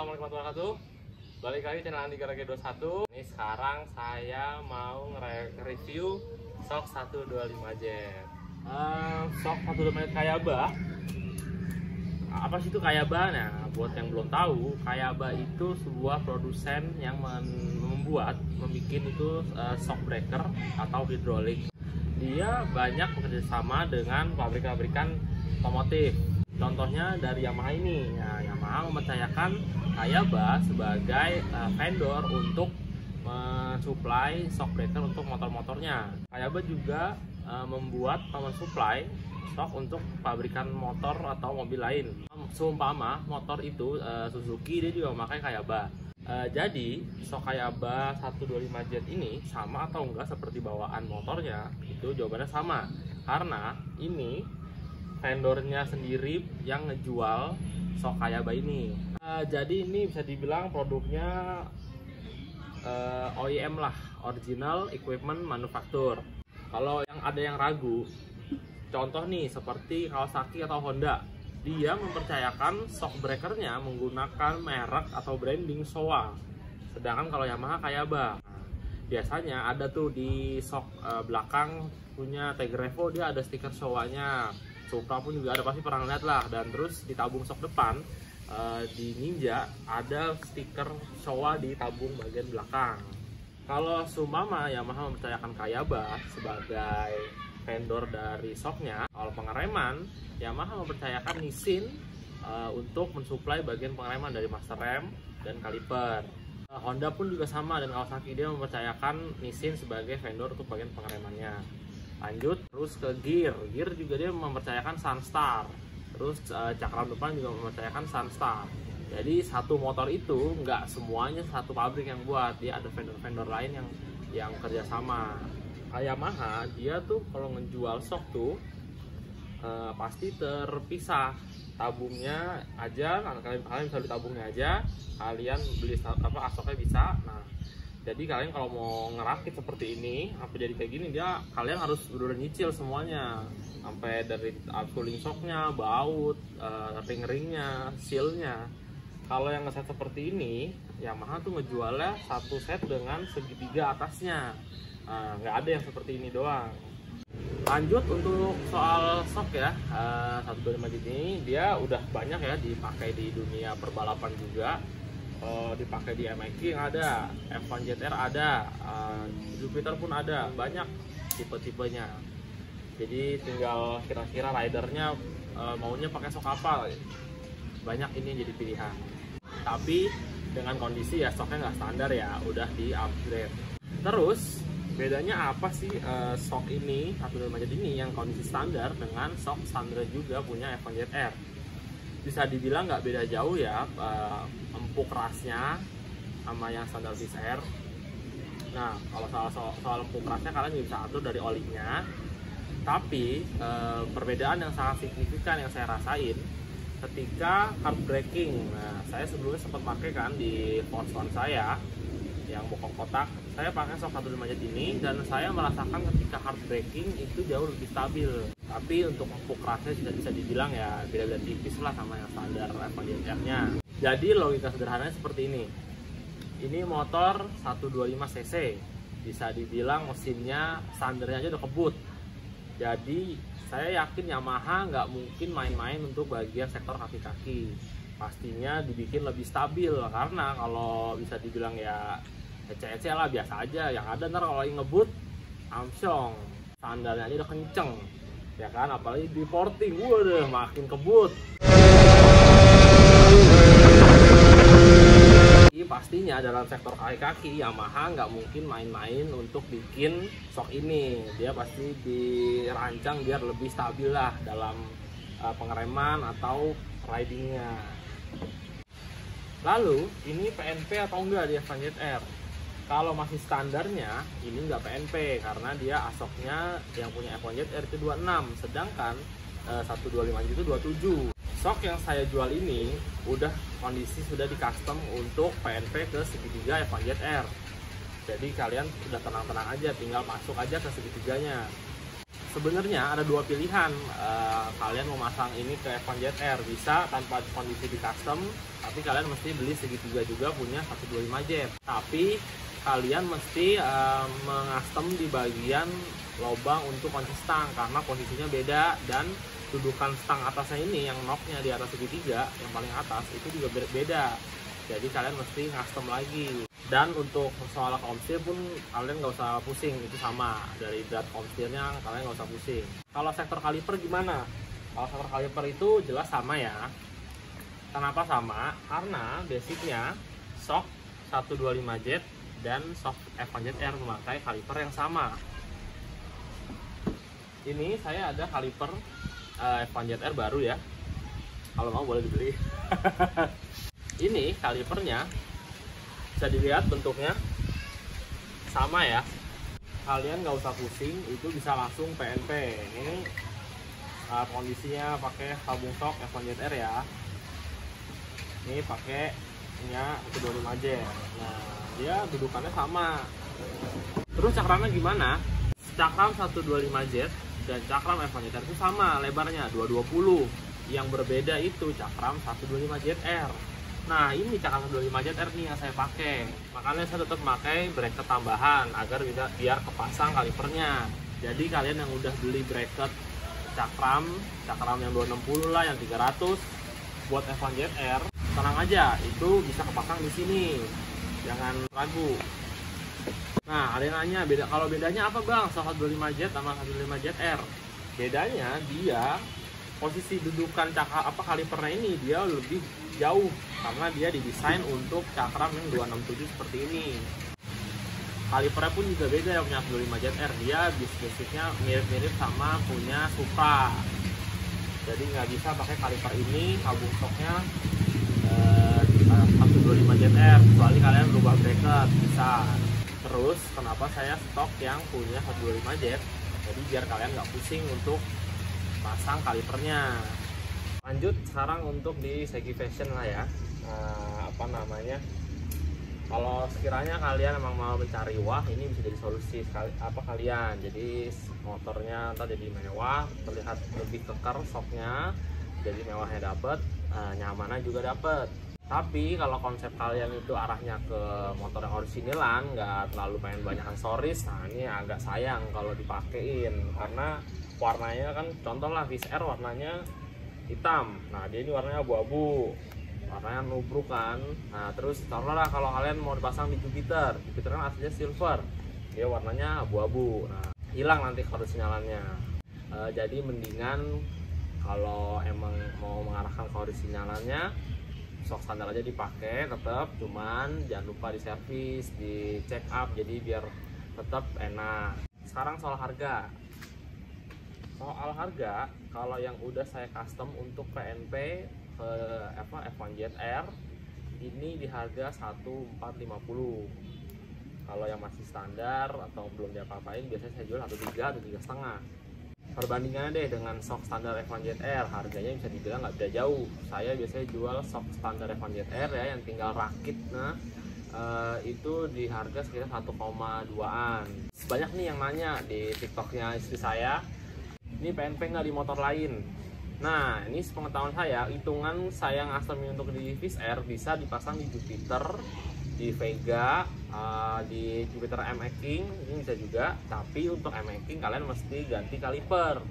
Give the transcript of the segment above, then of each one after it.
Assalamualaikum warahmatullahi wabarakatuh. Balik lagi channel Andi Garage 21. Ini sekarang saya mau nge-review Shock 125 Jet. Shock 125 Jet Kayaba. Apa sih itu Kayaba? Nah, buat yang belum tahu, Kayaba itu sebuah produsen yang membuat itu shock breaker atau hidrolik. Dia banyak bekerjasama dengan pabrik-pabrikan otomotif. Contohnya dari Yamaha ini, ya, Yamaha mempercayakan Kayaba sebagai vendor untuk mensuplai shock breaker untuk motor-motornya. Kayaba juga membuat mensuplai stok untuk pabrikan motor atau mobil lain. Seumpama motor itu Suzuki, dia juga memakai Kayaba. Jadi shock Kayaba 125 Jet ini sama atau enggak seperti bawaan motornya? Itu jawabannya sama, karena ini vendornya sendiri yang ngejual shock Kayaba ini. Jadi ini bisa dibilang produknya OEM lah, Original Equipment Manufacturer. Kalau ada yang ragu, contoh nih seperti Kawasaki atau Honda, dia mempercayakan shock breakernya menggunakan merek atau branding Showa. Sedangkan kalau Yamaha Kayaba, biasanya ada tuh di shock belakang punya Tiger Evo, dia ada stiker Showanya. Supra pun juga ada, pasti pernah lihat lah. Dan terus di tabung shock depan di Ninja ada stiker Showa di tabung bagian belakang. Kalau seumpama Yamaha mempercayakan Kayaba sebagai vendor dari shocknya, kalau pengereman Yamaha mempercayakan Nissin untuk mensuplai bagian pengereman dari master rem dan kaliper. Honda pun juga sama, dan Kawasaki dia mempercayakan Nissin sebagai vendor untuk bagian pengeremannya. Lanjut terus ke gear juga dia mempercayakan Sunstar. Terus cakram depan juga mempercayakan Sunstar. Jadi satu motor itu nggak semuanya satu pabrik yang buat, dia ada vendor-vendor lain yang kerjasama. Yamaha dia tuh kalau ngejual shock tuh pasti terpisah. Tabungnya aja, kalian bisa beli tabungnya aja, kalian beli asoknya bisa. Nah, jadi kalian kalau mau ngerakit seperti ini, apa jadi kayak gini, kalian harus udah nyicil semuanya, sampai dari cooling shocknya, baut, ring-ringnya, sealnya. Kalau yang ngeset seperti ini, Yamaha tuh ngejualnya satu set dengan segitiga atasnya. Nggak ada yang seperti ini doang. Lanjut untuk soal shock ya, 125 Jet ini dia udah banyak ya dipakai di dunia perbalapan juga. Dipakai di MX yang ada, F1 ZR ada, Jupiter pun ada, banyak tipe-tipenya. Jadi tinggal kira-kira ridernya maunya pakai shock apa, banyak ini jadi pilihan. Tapi dengan kondisi ya shocknya nggak standar ya, udah di upgrade. Terus bedanya apa sih shock ini 125 Jet ini yang kondisi standar dengan shock standar juga punya F1 ZR? Bisa dibilang nggak beda jauh ya, empuk kerasnya sama yang standar ZR. Nah, kalau soal empuk kerasnya kalian bisa atur dari olinya. Tapi perbedaan yang sangat signifikan yang saya rasain ketika hard braking. Nah, saya sebelumnya sempat pakai kan di Force One saya yang bokong kotak, saya pakai shock 125 Jet ini, dan saya merasakan ketika hard braking itu jauh lebih stabil. Tapi untuk empuk kerasnya sudah bisa dibilang ya beda-beda tipis lah sama yang standar F1 ZR-nya. Jadi logika sederhananya seperti ini. Ini motor 125 cc, bisa dibilang mesinnya standarnya aja udah kebut. Jadi saya yakin Yamaha nggak mungkin main-main untuk bagian sektor kaki-kaki. Pastinya dibikin lebih stabil, karena kalau bisa dibilang ya ece-ece lah, biasa aja. Yang ada ntar kalau ngebut amsyong, standarnya aja udah kenceng ya kan, apalagi di porting, waduh makin kebut. Pastinya dalam sektor kaki-kaki Yamaha nggak mungkin main-main untuk bikin shock ini. Dia pasti dirancang biar lebih stabil lah dalam pengereman atau ridingnya. Lalu ini PNP atau enggak di F1 ZR? Kalau masih standarnya ini nggak PNP, karena dia asoknya yang punya F1 ZR itu 26, sedangkan 125 itu 27. Shock yang saya jual ini udah kondisi sudah di custom untuk PNP ke segitiga F1 ZR. Jadi kalian udah tenang-tenang aja, tinggal masuk aja ke segitiganya. Sebenarnya ada dua pilihan, kalian mau masang ini ke F1 ZR, bisa tanpa kondisi di custom, Tapi kalian mesti beli segitiga juga punya 125 jet. Tapi kalian mesti mengustom di bagian lubang untuk kunci stang karena posisinya beda, dan dudukan stang atasnya ini yang knocknya di atas segitiga yang paling atas itu juga beda. Jadi kalian mesti custom lagi. Dan untuk soal komstir pun kalian nggak usah pusing, itu sama dari dart komstirnya, kalian nggak usah pusing. Kalau sektor kaliper gimana? Kalau sektor kaliper itu jelas sama ya. Kenapa sama? Karena basicnya shock 125 jet dan shock F1ZR memakai kaliper yang sama. Ini saya ada kaliper F1ZR baru ya, kalau mau boleh dibeli. Ini kalipernya bisa dilihat bentuknya sama ya, kalian nggak usah pusing, itu bisa langsung PNP. Ini kondisinya pakai tabung shock F1ZR ya, ini pakainya 125 jet. Nah, dia dudukannya sama. Terus cakramnya gimana? Cakram 125 jet dan cakram F1ZR itu sama lebarnya 220. Yang berbeda itu cakram 125 ZR. Nah, ini cakram 125 ZR nih yang saya pakai. Makanya saya tetap pakai bracket tambahan agar biar kepasang kalipernya. Jadi kalian yang udah beli bracket cakram yang 260 lah, yang 300 buat F1ZR, tenang aja, itu bisa kepasang di sini. Jangan ragu. Nah, ada yang nanya, kalau bedanya apa bang 125 jet sama 125 ZR? Bedanya dia posisi dudukan kalipernya ini dia lebih jauh karena dia didesain untuk cakram yang 267 seperti ini. Kalipernya pun juga beda yang punya 125 ZR, dia basicnya mirip-mirip sama punya Supra. Jadi nggak bisa pakai kaliper ini, tabung shocknya 125 ZR, kecuali kalian berubah bracket bisa. Terus kenapa saya stok yang punya 125 jet? Jadi biar kalian nggak pusing untuk pasang kalipernya. Lanjut sekarang untuk di segi fashion lah ya. Kalau sekiranya kalian emang mau mencari wah, ini bisa jadi solusi kalian. Jadi motornya ntar jadi mewah, terlihat lebih kekar shocknya, jadi mewahnya dapet, nyamannya juga dapet. Tapi kalau konsep kalian itu arahnya ke motor yang originalan, nggak terlalu pengen banyak aksesoris, nah ini agak sayang kalau dipakein karena warnanya kan, contoh lah Viz R warnanya hitam, nah dia ini warnanya abu-abu, warnanya nubruk kan. Nah terus contoh lah kalau kalian mau dipasang di Jupiter kan aslinya silver, dia warnanya abu-abu, nah hilang nanti keoriginalnya. Jadi mendingan kalau emang mau mengarahkan ke originalannya, shock standar aja dipakai tetap, cuman jangan lupa di servis, di check up, jadi biar tetap enak. Sekarang soal harga. Kalau yang udah saya custom untuk PNP ke F1ZR ini di harga 1450. Kalau yang masih standar atau belum diapa-apain biasanya saya jual 13 atau 3,5. Perbandingannya deh dengan shock standar F1ZR, harganya bisa dibilang nggak beda jauh. Saya biasanya jual shock standar F1ZR ya, yang tinggal rakit, itu di harga sekitar 1,2an. Banyak nih yang nanya di TikToknya istri saya, ini PNP nggak di motor lain? Nah, ini sepengetahuan saya, hitungan saya ngasemin untuk di Viz R bisa dipasang di Jupiter, di Vega, di Jupiter M-X King ini bisa juga. Tapi untuk M-X King kalian mesti ganti kaliper.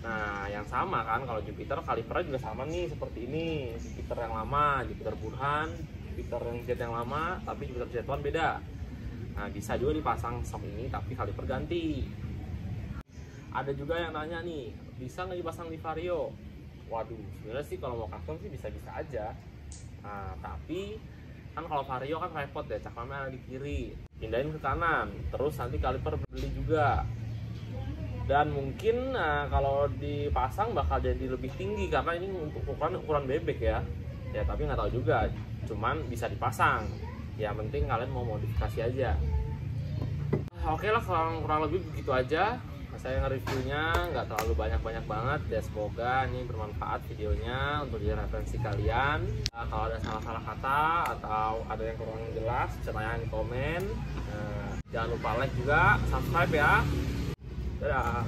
Nah yang sama kan, kalau Jupiter kalipernya juga sama nih seperti ini, Jupiter yang lama, Jupiter Burhan, Jupiter yang jet yang lama, tapi Jupiter Jet One beda. Nah bisa juga dipasang shock ini tapi kaliper ganti. Ada juga yang nanya nih, bisa nggak dipasang di Vario? Waduh, sebenarnya sih kalau mau custom sih bisa-bisa aja. Nah tapi kan kalau Vario kan repot ya, cakramnya ada di kiri, pindahin ke kanan, terus nanti kaliper beli juga. Dan mungkin kalau dipasang bakal jadi lebih tinggi karena ini untuk ukuran bebek ya. Ya tapi nggak tahu juga, cuman bisa dipasang. Ya penting kalian mau modifikasi aja. Oke lah, kurang lebih begitu aja. Saya nge-reviewnya nggak terlalu banyak banget ya, semoga ini bermanfaat videonya untuk jadi referensi kalian. Kalau ada salah-salah kata atau ada yang kurang jelas bisa tanya di komen. Jangan lupa like juga, subscribe ya. Dadah.